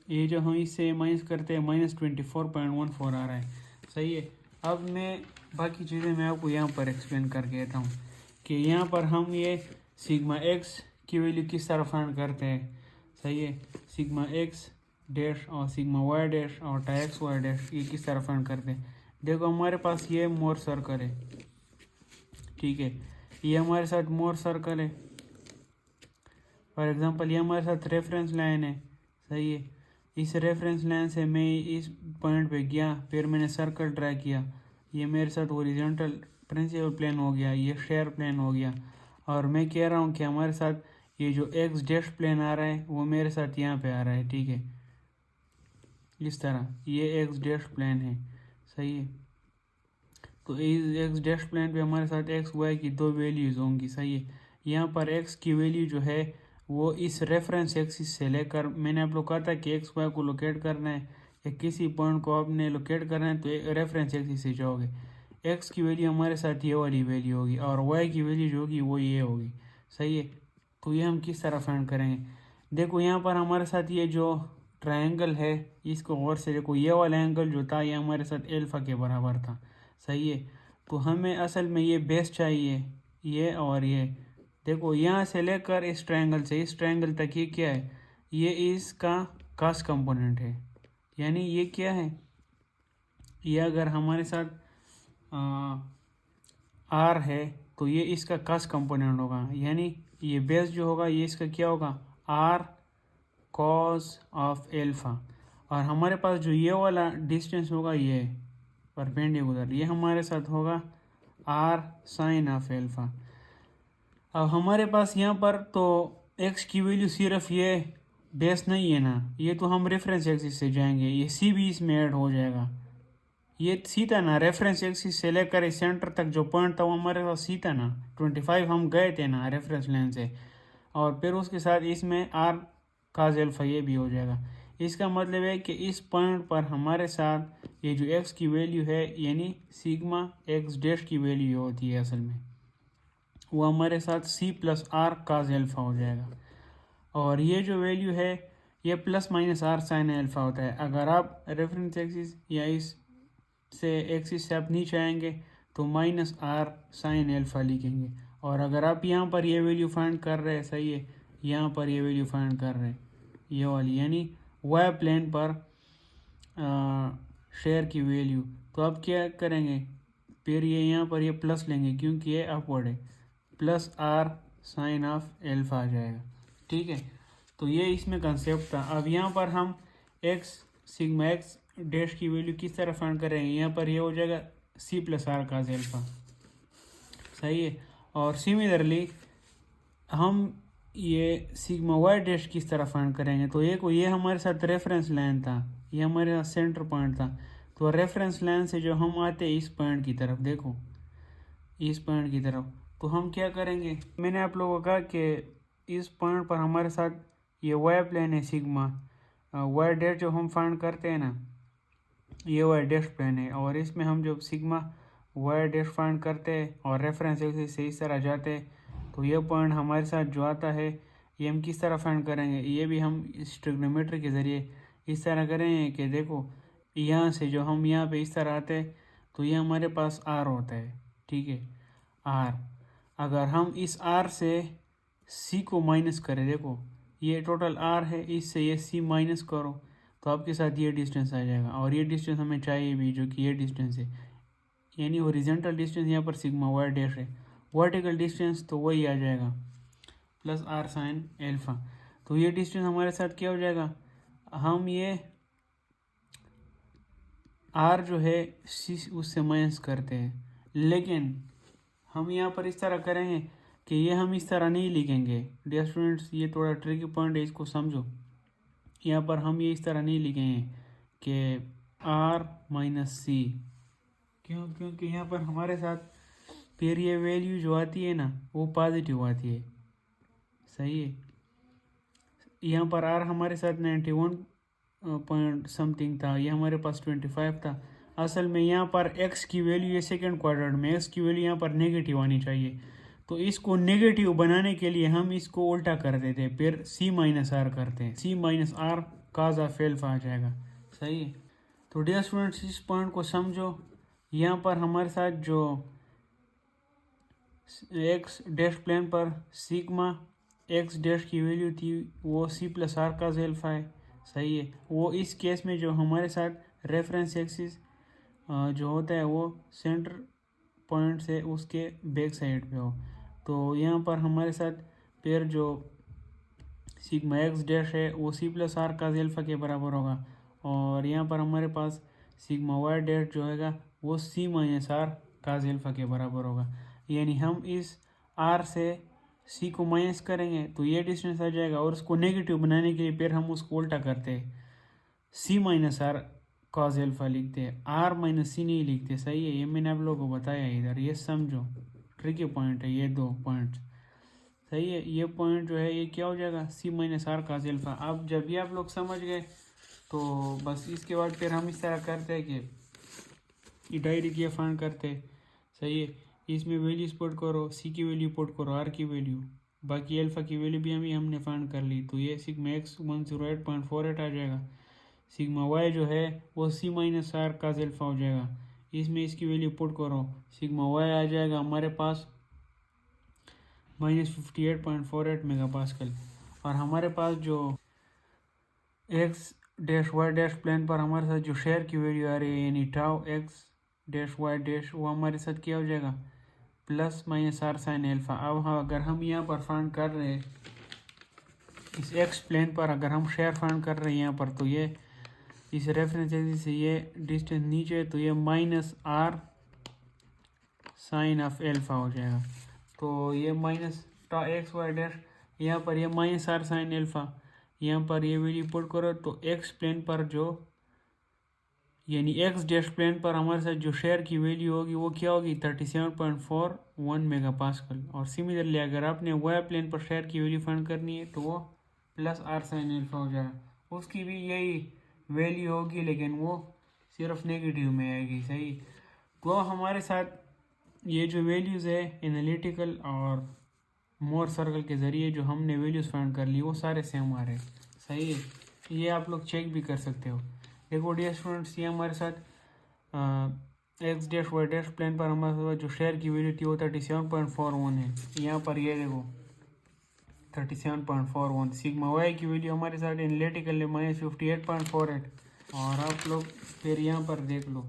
ये जो हम इससे माइनस करते हैं -24.14 आ रहा है। सही है, अब मैं बाकी चीज़ें मैं आपको यहाँ पर एक्सप्लेन करके देता हूँ कि यहाँ पर हम ये सिग्मा एक्स की वैल्यू किस तरह फाइंड करते हैं। सही है, सिग्मा एक्स डैश और सिग्मा वाई डैश और टाई एक्स वाई डैश ये किस तरह फाइंड करते हैं। देखो हमारे पास ये मोर सर्कल है, ठीक है, ये हमारे साथ मोर सर्कल है। फॉर एग्जांपल ये हमारे साथ रेफरेंस लाइन है। सही है, इस रेफरेंस लाइन से मैं इस पॉइंट पे गया, फिर मैंने सर्कल ड्रा किया, ये मेरे साथ ओरिजेंटल प्रिंसिपल प्लेन हो गया, ये शेयर प्लेन हो गया। और मैं कह रहा हूँ कि हमारे साथ ये जो एक्स डैश प्लेन आ रहा है वो मेरे साथ यहाँ पे आ रहा है, ठीक है, इस तरह ये एक्स डैश प्लेन है। सही है, तो इस एक्स डैश प्लेन पे हमारे साथ एक्स वाई की 2 वैल्यूज़ होंगी। सही है, यहाँ पर एक्स की वैल्यू जो है वो इस रेफरेंस एक्सिस से लेकर, मैंने आप लोग कहा था कि एक्स वाई को लोकेट करना है या किसी पॉइंट को आपने लोकेट करना है तो रेफरेंस एक्सिस से जाओगे। एक्स की वैल्यू हमारे साथ ये वाली वैल्यू होगी और वाई की वैल्यू जो होगी वो ये होगी। सही है, तो ये हम किस तरह फाइंड करेंगे। देखो यहाँ पर हमारे साथ ये जो ट्रायंगल है इसको गौर से देखो, ये वाला एंगल जो था ये हमारे साथ एल्फा के बराबर था। सही है, तो हमें असल में ये बेस चाहिए, ये और ये। देखो यहाँ से लेकर इस ट्रायंगल से इस ट्रायंगल तक ये क्या है, ये इसका कॉस कंपोनेंट है। यानी ये क्या है, ये अगर हमारे साथ आर है तो ये इसका कॉस कंपोनेंट होगा, यानी ये बेस जो होगा ये इसका क्या होगा, आर कॉस ऑफ एल्फा। और हमारे पास जो ये वाला डिस्टेंस होगा ये परपेंडिकुलर, ये हमारे साथ होगा आर साइन ऑफ एल्फा। अब हमारे पास यहाँ पर तो एक्स की वैल्यू सिर्फ ये बेस नहीं है ना, ये तो हम रेफरेंस एक्सिस से जाएंगे, ये सी भी इसमें ऐड हो जाएगा। ये सीधा ना रेफरेंस एक्सिस से लेकर इस सेंटर तक जो पॉइंट था वो हमारे पास सीधा ना 25 हम गए थे ना रेफरेंस लाइन से, और फिर उसके साथ इसमें आर काज एल्फा ये भी हो जाएगा। इसका मतलब है कि इस पॉइंट पर हमारे साथ ये जो एक्स की वैल्यू है यानी सिग्मा एक्स डैश की वैल्यू होती है असल में, वो हमारे साथ C plus R cos alpha हो जाएगा। और ये जो वैल्यू है ये plus minus R sine alpha होता है। अगर आप रेफरेंस एक्सिस या इस से एक्सिस से आप नीचे आएंगे तो माइनस आर साइन एल्फा लिखेंगे। और अगर आप यहाँ पर ये वैल्यू फाइंड कर रहे हैं, सही है, यहाँ पर ये वैल्यू फाइंड कर रहे हैं ये वाली, यानी वाई प्लेन पर शेयर की वैल्यू, तो आप क्या करेंगे, फिर ये यहाँ पर ये प्लस लेंगे क्योंकि ये अपवर्ड है, plus R sine of alpha आ जाएगा। ठीक है, तो ये इसमें कंसेप्ट था। अब यहाँ पर हम एक्स सिग्मा एक्स डैश की वैल्यू किस तरह फाइंड करेंगे, यहाँ पर ये हो जाएगा C plus R cos alpha. सही है, और सिमिलरली हम ये सिग्मा वाई डैश किस तरह फाइंड करेंगे, तो ये हमारे साथ रेफरेंस लाइन था, ये हमारे साथ सेंटर पॉइंट था, तो रेफरेंस लाइन से जो हम आते हैं इस पॉइंट की तरफ, देखो इस पॉइंट की तरफ, तो हम क्या करेंगे, मैंने आप लोगों को कहा कि इस पॉइंट पर हमारे साथ ये वाई प्लेन है, सिग्मा वाई डैश जो हम फाइंड करते हैं ना ये वाई डैश प्लेन है, और इसमें हम जब सिग्मा वाई डैश फाइंड करते हैं और रेफरेंस एक्सिस से इस तरह जाते हैं तो ये पॉइंट हमारे साथ जो आता है ये हम किस तरह फाइंड करेंगे, ये भी हम इस ट्रिग्नोमेट्री के ज़रिए इस तरह करेंगे कि देखो यहाँ से जो हम यहाँ पे इस तरह आते हैं तो ये हमारे पास आर होता है। ठीक है, आर, अगर हम इस आर से सी को माइनस करें, देखो ये टोटल आर है, इससे ये सी माइनस करो तो आपके साथ ये डिस्टेंस आ जाएगा, और ये डिस्टेंस हमें चाहिए भी जो कि ये डिस्टेंस है, यानी ओरिजेंटल डिस्टेंस यहाँ पर सिग्मा वाई डैश है, वर्टिकल डिस्टेंस तो वही आ जाएगा प्लस आर साइन एल्फा। तो ये डिस्टेंस हमारे साथ क्या हो जाएगा, हम ये आर जो है सी उससे माइनस करते हैं, लेकिन हम यहाँ पर इस तरह करेंगे कि ये हम इस तरह नहीं लिखेंगे। डियर स्टूडेंट्स, ये थोड़ा ट्रिकी पॉइंट है, इसको समझो। यहाँ पर हम ये इस तरह नहीं लिखेंगे कि आर माइनस सी, क्योंकि यहाँ पर हमारे साथ फिर ये वैल्यू जो आती है ना वो पॉजिटिव आती है। सही है, यहाँ पर आर हमारे साथ 91 पॉइंट समथिंग था, ये हमारे पास 25 था। असल में यहाँ पर एक्स की वैल्यू, ये सेकेंड क्वाड्रेंट में एक्स की वैल्यू यहाँ पर नेगेटिव आनी चाहिए। तो इसको नेगेटिव बनाने के लिए हम इसको उल्टा कर देते हैं, फिर सी माइनस आर करते हैं, C minus R cos of alpha आ जाएगा। सही है। तो डियर स्टूडेंट्स, इस पॉइंट को समझो। यहाँ पर हमारे साथ जो एक्स डैश प्लेन पर सिग्मा एक्स डैश की वैल्यू थी वो C plus R cos alpha है। सही है। वो इस केस में जो हमारे साथ रेफरेंस एक्सिस जो होता है वो सेंटर पॉइंट से उसके बैक साइड पे हो। तो यहाँ पर हमारे साथ पेयर जो सिग्मा एक्स डैश है वो C plus R cos alpha के बराबर होगा, और यहाँ पर हमारे पास सिग्मा वाई डैश जो होगा वो C minus R cos alpha के बराबर होगा। यानी हम इस आर से सी को माइनस करेंगे तो ये डिस्टेंस आ जाएगा, और उसको नेगेटिव बनाने के लिए फिर हम उसको उल्टा करते हैं, C minus are cause alpha लिखते हैं, आर माइनस सी नहीं लिखते। सही है। ये मैंने आप लोगों को बताया इधर, ये समझो, ट्रिकी पॉइंट है ये दो पॉइंट। सही है। ये पॉइंट जो है ये क्या हो जाएगा, सी माइनस आर कॉज एल्फा। अब जब ये आप लोग समझ गए तो बस इसके बाद फिर हम इस तरह करते हैं कि डायरेक्ट ये फाइंड करते हैं। सही है। इसमें वैल्यूज पुट करो, सी की वैल्यू पुट करो, आर की वैल्यू, बाकी अल्फा की वैल्यू भी हमने फाइंड कर ली। तो ये सिग्मा एक्स 108.48 आ जाएगा। सिग्मा वाई जो है वो C minus R cos alpha हो जाएगा। इसमें इसकी वैल्यू पुट करो, सिग्मा वाई आ जाएगा हमारे पास -58.48 मेगापास्कल। और हमारे पास जो x dash y dash plane पर हमारे साथ जो शेयर की वैल्यू आ रही है यानी tau x dash y dash, वो हमारे साथ क्या हो जाएगा, plus minus R sine alpha. अब हाँ, अगर हम यहाँ पर फाइंड कर रहे हैं इस एक्स प्लेन पर, अगर हम शेयर फाइंड कर रहे हैं यहाँ पर, तो ये इस रेफरेंस एक्सिस से ये डिस्टेंस नीचे, तो ये minus R sine of alpha हो जाएगा। तो ये माइनस एक्स वाई डैश, यहाँ पर ये माइनस आर साइन एल्फा, यहाँ पर ये वैल्यू पुट करो तो एक्स प्लेन पर जो यानी एक्स डैश प्लेन पर हमारे साथ जो शेयर की वैल्यू होगी वो क्या होगी, 37.41 मेगापास्कल। और सिमिलरली अगर आपने वाई प्लेन पर शेयर की वैल्यू फाइंड करनी है तो वो प्लस आर साइन एल्फा हो जाएगा, उसकी भी यही वैल्यू होगी लेकिन वो सिर्फ नेगेटिव में आएगी। सही। तो हमारे साथ ये जो वैल्यूज़ है एनालिटिकल और मोर सर्कल के ज़रिए जो हमने वैल्यूज़ फाइंड कर ली वो सारे सेम आ रहे हैं। सही है। ये आप लोग चेक भी कर सकते हो। देखो डियर स्टूडेंट्स, ये हमारे साथ x dash y dash plane पर हमारे साथ जो शेयर की वैल्यू थी वो 37.41 है। यहाँ पर ये देखो 37.41। सिग्मा वाई की वैल्यू हमारे साथ एनालिटिकल है -58.48। और आप लोग फिर यहाँ पर देख लो,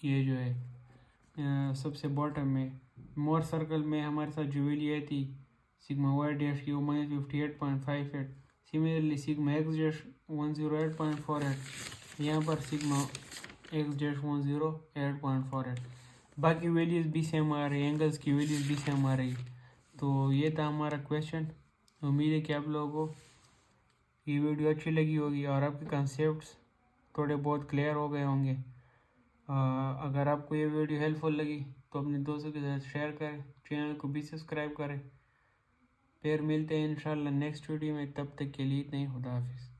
ये जो है सबसे बॉटम में मोर सर्कल में हमारे साथ जो वैल्यू आई थी सिग्मा वाई डैश की वो -58.58। सिमिलरली सिग्मा एक्स डैश 108.48, यहाँ पर सिग्मा एक्स डैश 108.48। बाकी वैल्यूज़ भी सेम आ रही, एंगल्स की वैल्यूज़ भी सेम आ रही। तो ये था हमारा क्वेश्चन। उम्मीद है कि आप लोगों को ये वीडियो अच्छी लगी होगी और आपके कॉन्सेप्ट्स थोड़े बहुत क्लियर हो गए होंगे। अगर आपको ये वीडियो हेल्पफुल लगी तो अपने दोस्तों के साथ शेयर करें, चैनल को भी सब्सक्राइब करें। फिर मिलते हैं इंशाल्लाह नेक्स्ट वीडियो में, तब तक के लिए इतना ही। खुदा हाफिज़।